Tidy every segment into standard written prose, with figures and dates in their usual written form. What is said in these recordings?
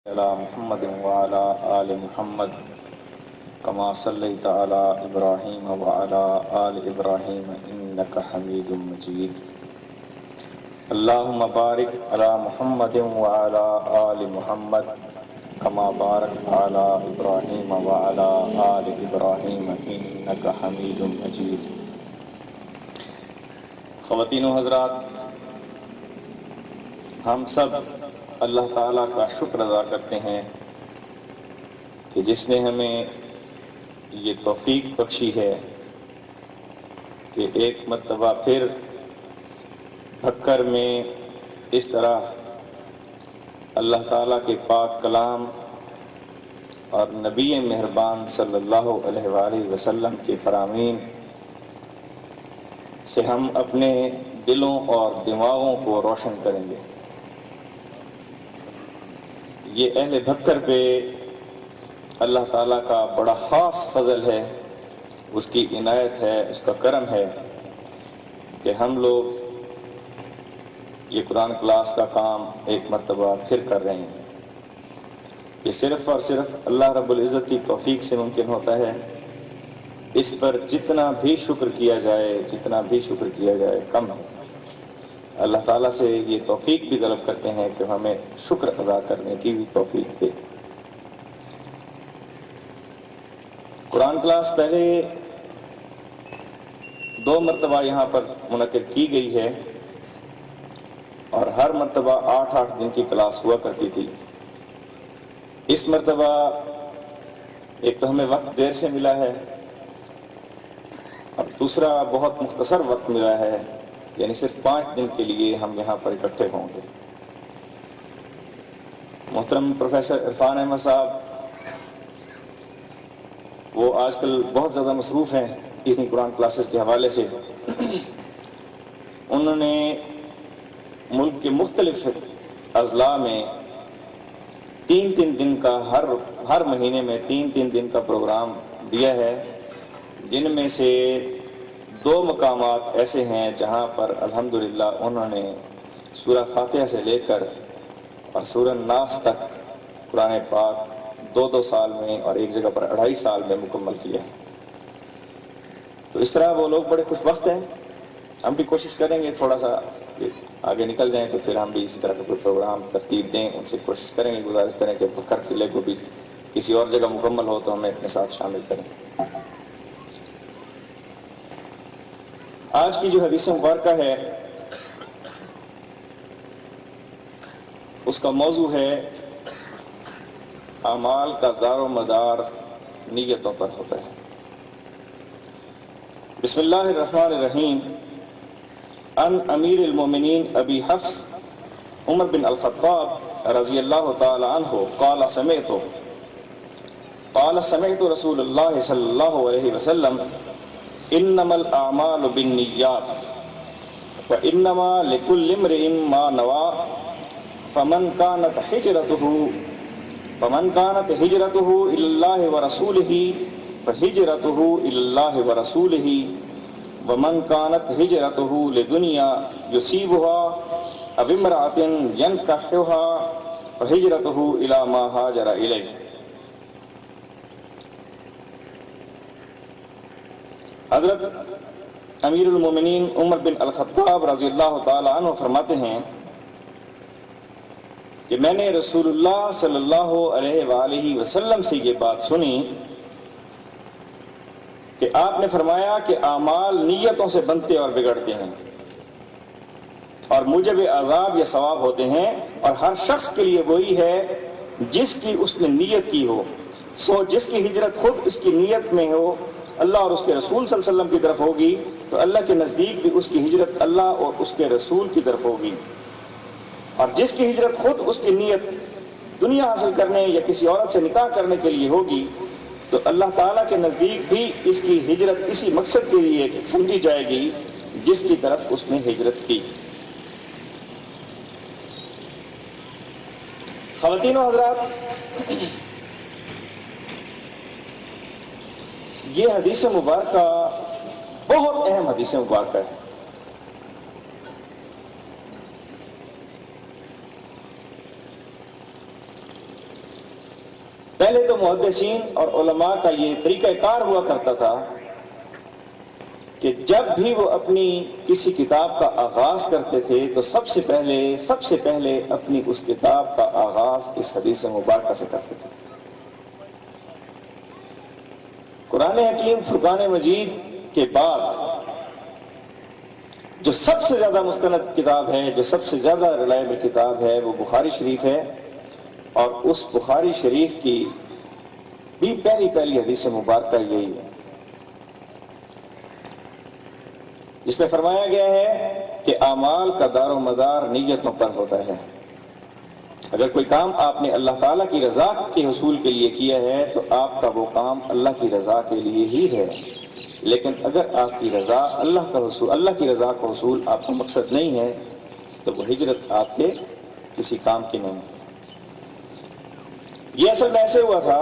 علی محمد وعلی آل محمد کما صلیت علی ابراہیم وعلی آل ابراہیم انک حمید مجید اللہم بارک علی محمد وعلی آل محمد کما بارکت علی ابراہیم وعلی آل ابراہیم انک حمید مجید۔ خواتین و حضرات، ہم سب اللہ تعالیٰ کا شکر ادا کرتے ہیں کہ جس نے ہمیں یہ توفیق بخشی ہے کہ ایک مرتبہ پھر بھکر میں اس طرح اللہ تعالیٰ کے پاک کلام اور نبی مہربان صلی اللہ علیہ وآلہ وسلم کے فرامین سے ہم اپنے دلوں اور دماغوں کو روشن کریں گے۔ یہ اہل بھکر پہ اللہ تعالیٰ کا بڑا خاص فضل ہے، اس کی عنایت ہے، اس کا کرم ہے کہ ہم لوگ یہ قرآن کلاس کا کام ایک مرتبہ پھر کر رہے ہیں۔ یہ صرف اور صرف اللہ رب العزت کی توفیق سے ممکن ہوتا ہے۔ اس پر جتنا بھی شکر کیا جائے کم ہے۔ اللہ تعالیٰ سے یہ توفیق بھی طلب کرتے ہیں کہ ہمیں شکر ادا کرنے کی بھی توفیق دے۔ قرآن کلاس پہلے 2 مرتبہ یہاں پر منعقد کی گئی ہے اور ہر مرتبہ 8 دن کی کلاس ہوا کرتی تھی۔ اس مرتبہ ایک تو ہمیں وقت دیر سے ملا ہے اور دوسرا بہت مختصر وقت ملا ہے، یعنی صرف 5 دن کے لیے ہم یہاں پر اکٹھے ہوں گے۔ محترم پروفیسر عرفان احمد صاحب وہ آج کل بہت زیادہ مصروف ہیں اتنی قرآن کلاسز کے حوالے سے۔ انہوں نے ملک کے مختلف اضلاع میں 3 دن کا ہر مہینے میں 3 دن کا پروگرام دیا ہے، جن میں سے 2 مقامات ایسے ہیں جہاں پر الحمدللہ انہوں نے سورہ فاتحہ سے لے کر اور سورہ ناس تک قرآن پاک 2 سال میں اور ایک جگہ پر 2.5 سال میں مکمل کیا ہے۔ تو اس طرح وہ لوگ بڑے خوش بخت ہیں۔ ہم بھی کوشش کریں گے تھوڑا سا آگے نکل جائیں تو پھر ہم بھی اسی طرح کا کوئی پروگرام ترتیب دیں، ان سے کوشش کریں گے، گزارش کریں کہ بھکر ضلع کو بھی کسی اور جگہ مکمل ہو تو ہمیں اپنے ساتھ شامل کریں۔ آج کی جو حدیث مبارکہ ہے اس کا موضوع ہے اعمال کا دار و مدار نیتوں پر ہوتا ہے۔ بسم اللہ الرحمن الرحیم۔ ان امیر المومنین ابی حفص عمر بن الخطاب رضی اللہ تعالی عنہ قال سمعت رسول اللہ صلی اللہ علیہ وسلم انما الاعمال بالنیات وانما لكل امرئ ما نوى فمن كانت هجرته الى الله ورسوله فهجرته الى الله ورسوله ومن كانت هجرته لدنيا يصيبها او امرأة ينكحها فهجرته الى ما هاجر اليه۔ حضرت امیر المومنین عمر بن الخطاب رضی اللہ تعالی عنہ فرماتے ہیں کہ میں نے رسول اللہ صلی اللہ علیہ وآلہ وسلم سے یہ بات سنی کہ آپ نے فرمایا کہ اعمال نیتوں سے بنتے اور بگڑتے ہیں اور موجب عذاب یا ثواب ہوتے ہیں، اور ہر شخص کے لیے وہی ہے جس کی اس نے نیت کی ہو۔ سو جس کی ہجرت خود اس کی نیت میں ہو، اللہ اور اس کے رسول صلی اللہ علیہ وسلم کی طرف ہوگی، تو اللہ کے نزدیک بھی اس کی ہجرت اللہ اور اس کے رسول کی طرف ہوگی، اور جس کی ہجرت خود اس کی نیت دنیا حاصل کرنے یا کسی عورت سے نکاح کرنے کے لیے ہوگی، تو اللہ تعالیٰ کے نزدیک بھی اس کی ہجرت اسی مقصد کے لیے سمجھی جائے گی جس کی طرف اس نے ہجرت کی۔ خواتین و حضرات، یہ حدیث مبارکہ بہت اہم حدیث مبارکہ ہے۔ پہلے تو محدثین اور علماء کا یہ طریقہ کار ہوا کرتا تھا کہ جب بھی وہ اپنی کسی کتاب کا آغاز کرتے تھے تو سب سے پہلے اپنی اس کتاب کا آغاز اس حدیث مبارکہ سے کرتے تھے۔ قرآن حکیم فرقان مجید کے بعد جو سب سے زیادہ مستند کتاب ہے، جو سب سے زیادہ ریلائبل کتاب ہے، وہ بخاری شریف ہے، اور اس بخاری شریف کی بھی پہلی حدیث مبارکہ یہی ہے، جس میں فرمایا گیا ہے کہ اعمال کا دار و مدار نیتوں پر ہوتا ہے۔ اگر کوئی کام آپ نے اللہ تعالیٰ کی رضا کے حصول کے لیے کیا ہے تو آپ کا وہ کام اللہ کی رضا کے لیے ہی ہے، لیکن اگر آپ کی رضا اللہ کی رضا کا حصول آپ کا مقصد نہیں ہے تو وہ ہجرت آپ کے کسی کام کی نہیں۔ یہ اصل میں ایسے ہوا تھا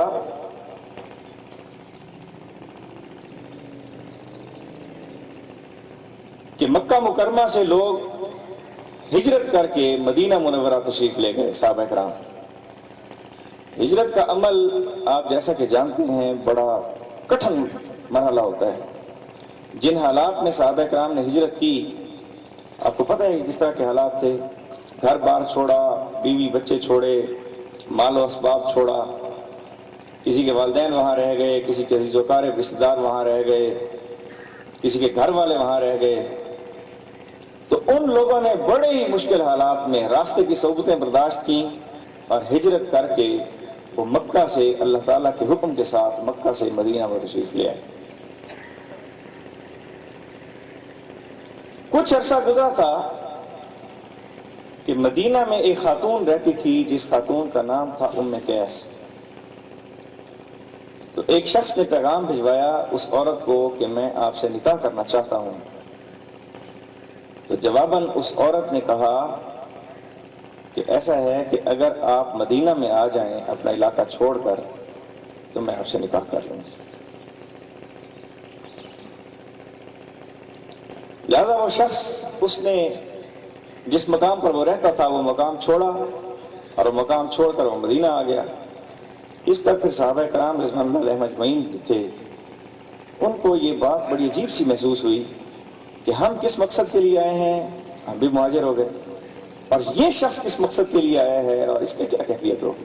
کہ مکہ مکرمہ سے لوگ ہجرت کر کے مدینہ منورہ تشریف لے گئے صحابہ کرام۔ ہجرت کا عمل آپ جیسا کہ جانتے ہیں بڑا کٹھن مرحلہ ہوتا ہے۔ جن حالات میں صحابہ کرام نے ہجرت کی، آپ کو پتہ ہے کس طرح کے حالات تھے، گھر بار چھوڑا، بیوی بچے چھوڑے، مال و اسباب چھوڑا، کسی کے والدین وہاں رہ گئے، کسی کے عزیز و اقارب رشتہ دار وہاں رہ گئے، کسی کے گھر والے وہاں رہ گئے۔ تو ان لوگوں نے بڑے ہی مشکل حالات میں راستے کی صعوبتیں برداشت کی اور ہجرت کر کے وہ مکہ سے اللہ تعالیٰ کے حکم کے ساتھ مکہ سے مدینہ میں تشریف لے آئے۔ کچھ عرصہ گزرا تھا کہ مدینہ میں ایک خاتون رہتی تھی جس خاتون کا نام تھا ام قیس۔ تو ایک شخص نے پیغام بھجوایا اس عورت کو کہ میں آپ سے نکاح کرنا چاہتا ہوں۔ تو جواباً اس عورت نے کہا کہ ایسا ہے کہ اگر آپ مدینہ میں آ جائیں اپنا علاقہ چھوڑ کر تو میں آپ سے نکاح کر لوں گی۔ لہذا وہ شخص اس نے جس مقام پر وہ رہتا تھا وہ مقام چھوڑا اور وہ مقام چھوڑ کر وہ مدینہ آ گیا۔ اس پر پھر صحابہ کرام رضوان اللہ علیہم اجمعین تھے، ان کو یہ بات بڑی عجیب سی محسوس ہوئی کہ ہم کس مقصد کے لیے آئے ہیں، ہم بھی مہاجر ہو گئے، اور یہ شخص کس مقصد کے لیے آیا ہے اور اس کی کیا کیفیت ہوگی۔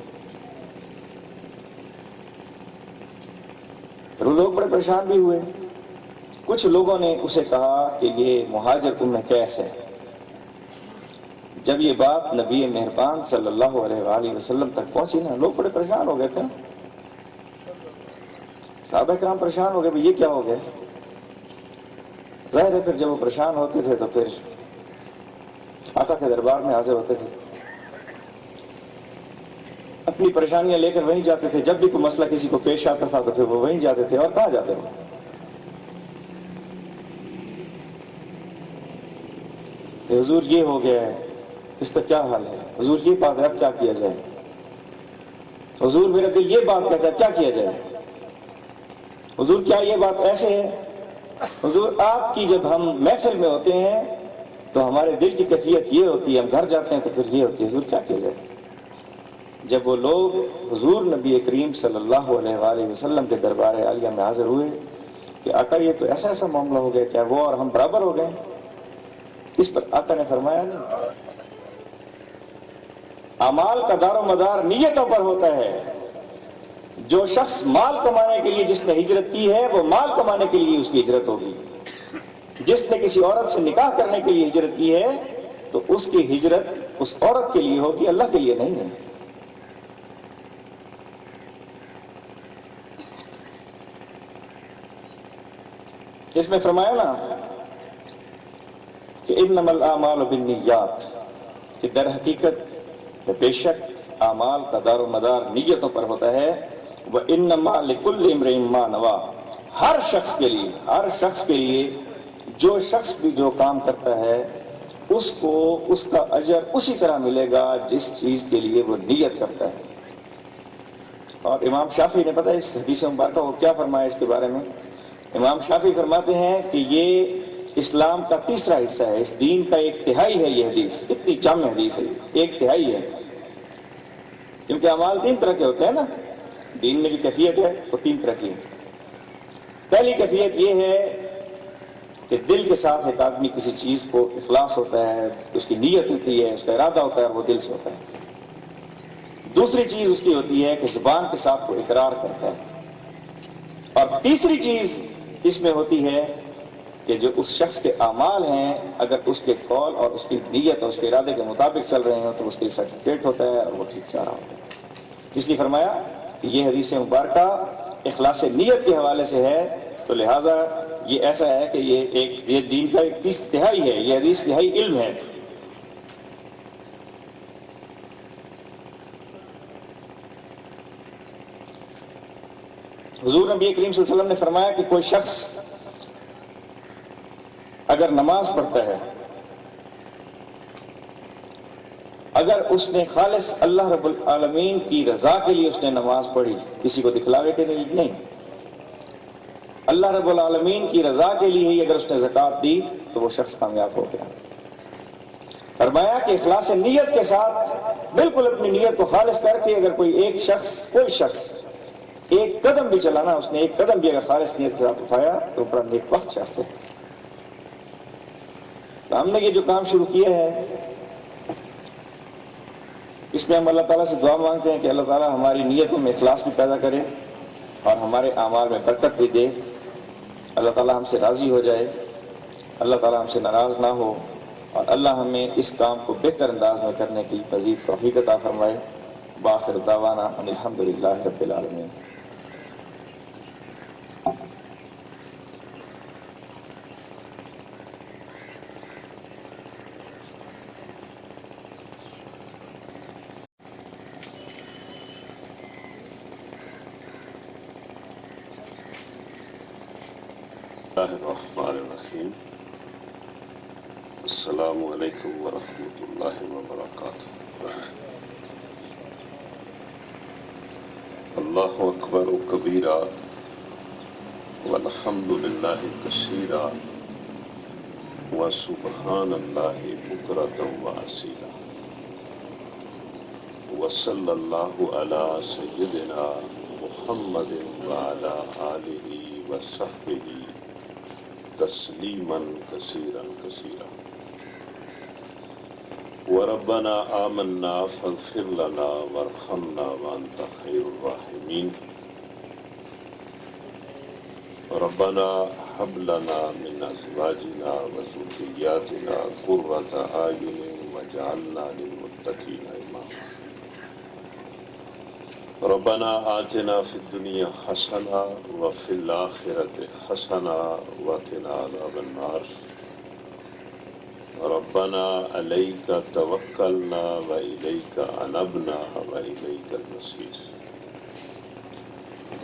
پھر وہ لوگ بڑے پریشان بھی ہوئے۔ کچھ لوگوں نے اسے کہا کہ یہ مہاجر ام قیس ہے۔ جب یہ بات نبی مہربان صلی اللہ علیہ وآلہ وسلم تک پہنچی نا، لوگ بڑے پریشان ہو گئے تھے، صحابہ کرام پریشان ہو گئے، یہ کیا ہو گیا۔ ظاہر ہے پھر جب وہ پریشان ہوتے تھے تو پھر آقا کے دربار میں حاضر ہوتے تھے، اپنی پریشانیاں لے کر وہیں جاتے تھے۔ جب بھی کوئی مسئلہ کسی کو پیش آتا تھا تو پھر وہ وہیں جاتے تھے، اور کہاں جاتے تھے۔ حضور یہ ہو گیا ہے، اس کا کیا حال ہے، حضور یہ بات ہے، اب کیا کیا جائے، حضور میرا دل یہ بات کہتا ہے، کیا کیا جائے، حضور کیا یہ بات ایسے ہے۔ حضور آپ کی جب ہم محفل میں ہوتے ہیں تو ہمارے دل کی کیفیت یہ ہوتی ہے، ہم گھر جاتے ہیں تو پھر یہ ہوتی ہے، حضور کیا کیا جائے۔ جب وہ لوگ حضور نبی کریم صلی اللہ علیہ وآلہ وسلم کے دربار عالیہ میں حاضر ہوئے کہ آقا یہ تو ایسا معاملہ ہو گیا، کیا وہ اور ہم برابر ہو گئے۔ اس پر آقا نے فرمایا نہیں، اعمال کا دار و مدار نیتوں پر ہوتا ہے۔ جو شخص مال کمانے کے لیے جس نے ہجرت کی ہے وہ مال کمانے کے لیے اس کی ہجرت ہوگی۔ جس نے کسی عورت سے نکاح کرنے کے لیے ہجرت کی ہے تو اس کی ہجرت اس عورت کے لیے ہوگی، اللہ کے لیے نہیں ہے۔ اس میں فرمایا نا کہ انما الاعمال بالنیات، کہ در حقیقت بے شک اعمال کا دار و مدار نیتوں پر ہوتا ہے۔ وَإِنَّمَا لِكُلِّ امْرِئٍ مَّا نَوَىٰ، ہر شخص کے لیے جو شخص بھی جو کام کرتا ہے اس کو اس کا اجر اسی طرح ملے گا جس چیز کے لیے وہ نیت کرتا ہے۔ اور امام شافعی نے پتہ ہے اس حدیث مبارکہ کو کیا فرمایا اس کے بارے میں۔ امام شافعی فرماتے ہیں کہ یہ اسلام کا تیسرا حصہ ہے، اس دین کا ایک تہائی ہے۔ یہ حدیث اتنی جامع حدیث ہے، ایک تہائی ہے، کیونکہ اعمال تین طرح کے ہوتے ہیں نا، دین میں جو کیفیت ہے وہ 3 طرح کی ہے۔ پہلی کیفیت یہ ہے کہ دل کے ساتھ ایک آدمی کسی چیز کو اخلاص ہوتا ہے، اس کی نیت ہوتی ہے، اس کا ارادہ ہوتا ہے، وہ دل سے ہوتا ہے۔ دوسری چیز اس کی ہوتی ہے کہ زبان کے ساتھ وہ اقرار کرتا ہے، اور تیسری چیز اس میں ہوتی ہے کہ جو اس شخص کے اعمال ہیں اگر اس کے قول اور اس کی نیت اور اس کے ارادے کے مطابق چل رہے ہیں تو اس کے لیے سرٹیفکیٹ ہوتا ہے اور وہ ٹھیک جا رہا ہوتا ہے۔ اس لیے فرمایا کہ یہ حدیث مبارکہ اخلاص نیت کے حوالے سے ہے، تو لہٰذا یہ ایسا ہے کہ یہ دین کا ایک 30 تہائی ہے، یہ حدیث تہائی علم ہے۔ حضور نبی کریم صلی اللہ علیہ وسلم نے فرمایا کہ کوئی شخص اگر نماز پڑھتا ہے، اگر اس نے خالص اللہ رب العالمین کی رضا کے لیے اس نے نماز پڑھی، کسی کو دکھلاوے کے لیے نہیں، اللہ رب العالمین کی رضا کے لیے ہی اگر اس نے زکوٰۃ دی تو وہ شخص کامیاب ہو گیا۔ فرمایا کہ اخلاص نیت کے ساتھ بالکل اپنی نیت کو خالص کر کے اگر کوئی شخص ایک قدم بھی چلانا، اس نے ایک قدم بھی اگر خالص نیت کے ساتھ اٹھایا تو بڑا نیک وقت شخص ہے۔ تو ہم نے یہ جو کام شروع کیا ہے اس میں ہم اللہ تعالیٰ سے دعا مانگتے ہیں کہ اللہ تعالیٰ ہماری نیتوں میں اخلاص بھی پیدا کرے اور ہمارے اعمال میں برکت بھی دے، اللہ تعالیٰ ہم سے راضی ہو جائے، اللہ تعالیٰ ہم سے ناراض نہ ہو، اور اللہ ہمیں اس کام کو بہتر انداز میں کرنے کی مزید توفیق عطا فرمائے۔ بآخر دعوانا ان الحمدللہ رب العالمین۔ اللہ الرحمن الرحیم۔ السلام علیکم ورحمۃ اللہ وبرکاتہ۔ اللہ اکبر کبیرا والحمد للہ کثیرا وسبحان اللہ بکرۃ واصیلا، وصلی اللہ علی سیدنا محمد وعلی آلہ وصحبہ تسلیما کثیرا کثیرا۔ وربنا آمنا فاغفر لنا وارحمنا وانت خیر الراحمین۔ ربنا هب لنا من ازواجنا وذرياتنا قرة اعین واجعلنا للمتقین اماما۔ ربنا آتنا فی الدنیا حسنہ وفی الآخرۃ حسنہ وقنا عذاب النار۔ ربنا علیک توکلنا وإلیک انبنا وإلیک المصیر۔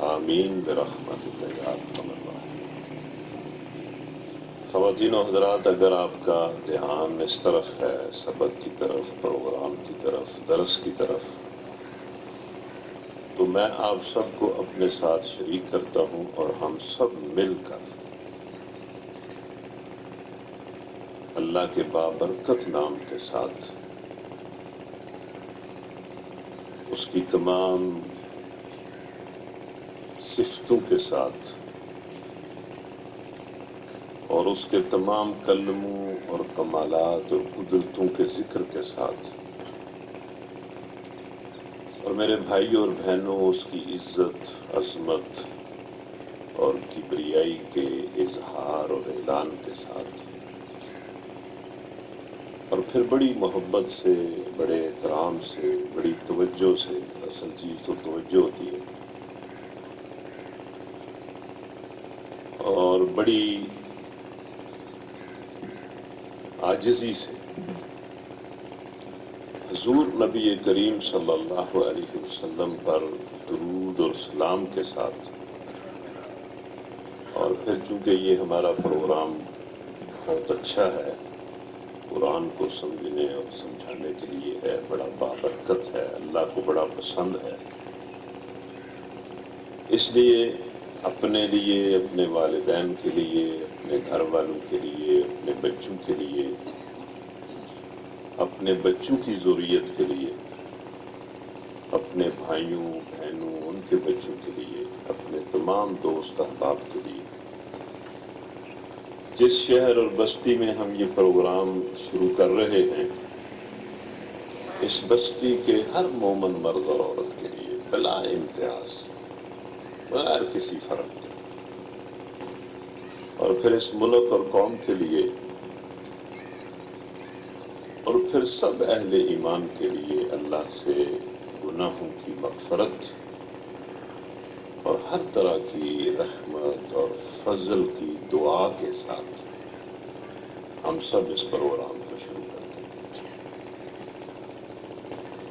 آمین برحمتک یا ارحم الراحمین۔ خواتین و حضرات، اگر آپ کا دھیان اس طرف ہے، سبق کی طرف، پروگرام کی طرف، درس کی طرف، تو میں آپ سب کو اپنے ساتھ شریک کرتا ہوں اور ہم سب مل کر اللہ کے بابرکت نام کے ساتھ اس کی تمام صفتوں کے ساتھ اور اس کے تمام کلموں اور کمالات اور قدرتوں کے ذکر کے ساتھ، اور میرے بھائیوں اور بہنوں، اس کی عزت، عظمت اور کبریائی کے اظہار اور اعلان کے ساتھ، اور پھر بڑی محبت سے، بڑے احترام سے، بڑی توجہ سے، اصل چیز تو توجہ ہوتی ہے، اور بڑی عاجزی سے حضور نبی کریم صلی اللہ علیہ وسلم پر درود اور سلام کے ساتھ، اور پھر چونکہ یہ ہمارا پروگرام بہت اچھا ہے، قرآن کو سمجھنے اور سمجھانے کے لیے ہے، بڑا بابرکت ہے، اللہ کو بڑا پسند ہے، اس لیے اپنے لیے، اپنے والدین کے لیے، اپنے گھر والوں کے لیے، اپنے بچوں کے لیے، اپنے بچوں کی ذریت کے لیے، اپنے بھائیوں بہنوں ان کے بچوں کے لیے، اپنے تمام دوست احباب کے لیے۔ جس شہر اور بستی میں ہم یہ پروگرام شروع کر رہے ہیں، اس بستی کے ہر مومن مرد اور عورت کے لیے بلا امتیاز، بغیر کسی فرق کے، اور پھر اس ملک اور قوم کے لیے، اور پھر سب اہل ایمان کے لیے اللہ سے گناہوں کی مغفرت اور ہر طرح کی رحمت اور فضل کی دعا کے ساتھ ہم سب اس پروگرام کو شروع کرتے ہیں۔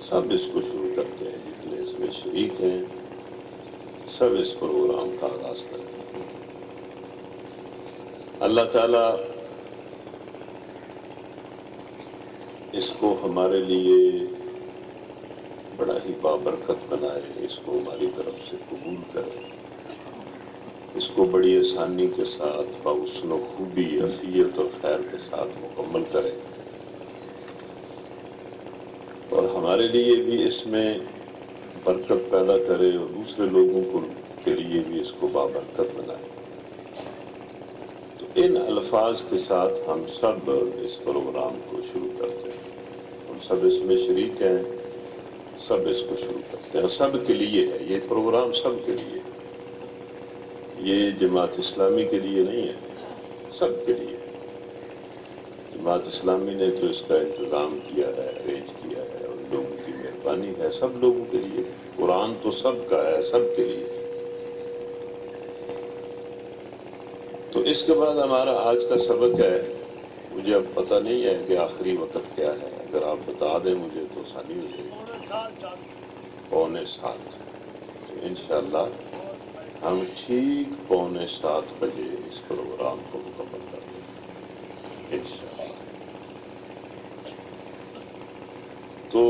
سب اس کو شروع کرتے ہیں، جتنے اس میں شریک ہیں سب اس پروگرام کا آغاز کرتے ہیں۔ اللہ تعالیٰ اس کو ہمارے لیے بڑا ہی بابرکت بنائے، اس کو ہماری طرف سے قبول کرے، اس کو بڑی آسانی کے ساتھ بحسن و خوبی، عافیت اور خیر کے ساتھ مکمل کرے، اور ہمارے لیے بھی اس میں برکت پیدا کرے اور دوسرے لوگوں کے لیے بھی اس کو بابرکت بنائے۔ تو ان الفاظ کے ساتھ ہم سب اس پروگرام کو شروع کرتے ہیں۔ ہم سب اس میں شریک ہیں، سب اس کو شروع کرتے ہیں، سب کے لیے ہے یہ پروگرام، سب کے لیے، یہ جماعت اسلامی کے لیے نہیں ہے، سب کے لیے۔ جماعت اسلامی نے تو اس کا انتظام کیا ہے، ارینج کیا ہے، اور لوگوں کی مہربانی ہے، سب لوگوں کے لیے۔ قرآن تو سب کا ہے، سب کے لیے۔ تو اس کے بعد ہمارا آج کا سبق ہے، مجھے اب پتہ نہیں ہے کہ آخری وقت کیا ہے، اگر آپ بتا دیں مجھے تو آسانی ہو جائے گی۔ 6:45۔ تو انشاءاللہ ہم ٹھیک 6:45 بجے اس پروگرام کو مکمل کر دیں گے انشاءاللہ۔ تو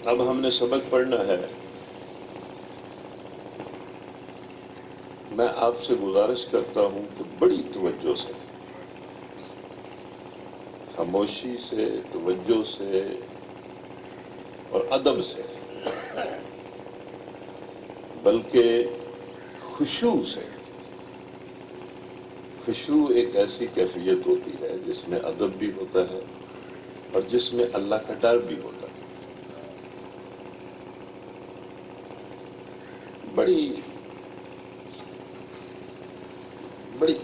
اب ہم نے سبق پڑھنا ہے۔ میں آپ سے گزارش کرتا ہوں کہ بڑی توجہ سے، خاموشی سے، توجہ سے اور ادب سے، بلکہ خشوع سے۔ خشوع ایک ایسی کیفیت ہوتی ہے جس میں ادب بھی ہوتا ہے اور جس میں اللہ کا ڈر بھی ہوتا ہے۔ بڑی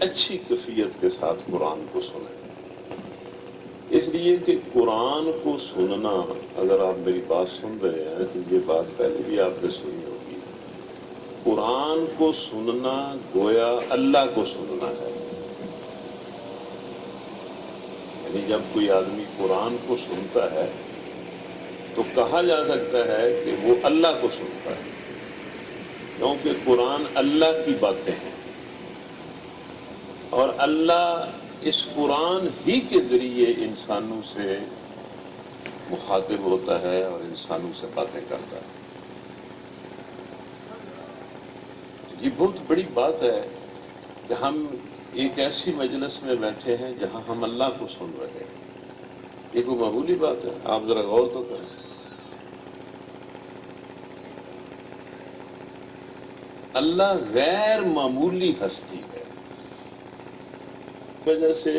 اچھی کیفیت کے ساتھ قرآن کو سنیں، اس لیے کہ قرآن کو سننا، اگر آپ میری بات سن رہے ہیں تو یہ بات پہلے بھی آپ نے سنی ہوگی، قرآن کو سننا گویا اللہ کو سننا ہے۔ یعنی جب کوئی آدمی قرآن کو سنتا ہے تو کہا جا سکتا ہے کہ وہ اللہ کو سنتا ہے، کیونکہ قرآن اللہ کی باتیں ہیں، اور اللہ اس قرآن ہی کے ذریعے انسانوں سے مخاطب ہوتا ہے اور انسانوں سے باتیں کرتا ہے۔ یہ بہت بڑی بات ہے کہ ہم ایک ایسی مجلس میں بیٹھے ہیں جہاں ہم اللہ کو سن رہے ہیں۔ یہ کوئی معمولی بات ہے؟ آپ ذرا غور تو کریں۔ اللہ غیر معمولی ہستی ہے، وجہ سے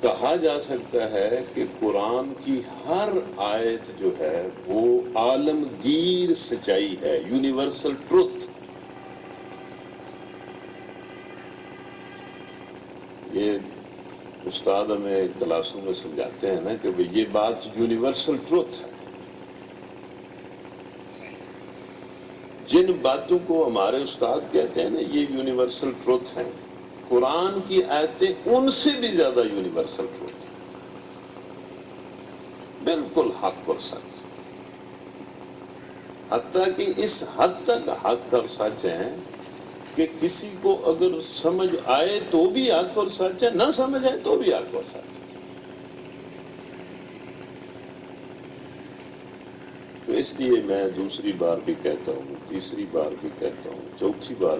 کہا جا سکتا ہے کہ قرآن کی ہر آیت جو ہے وہ عالمگیر سچائی ہے، یونیورسل ٹروتھ۔ یہ استاد ہمیں کلاسوں میں سمجھاتے ہیں نا کہ یہ بات یونیورسل ٹروتھ ہے۔ جن باتوں کو ہمارے استاد کہتے ہیں نا یہ یونیورسل ٹروتھ ہیں، قرآن کی آیتیں ان سے بھی زیادہ یونیورسل ٹروتھ ہیں، بالکل حق اور سچ، حتیٰ کہ اس حد تک حق اور سچ ہیں کہ کسی کو اگر سمجھ آئے تو بھی حق اور سچ ہے، نہ سمجھ آئے تو بھی حق اور سچ ہے۔ تو اس لیے میں دوسری بار بھی کہتا ہوں، تیسری بار بھی کہتا ہوں، چوتھی بار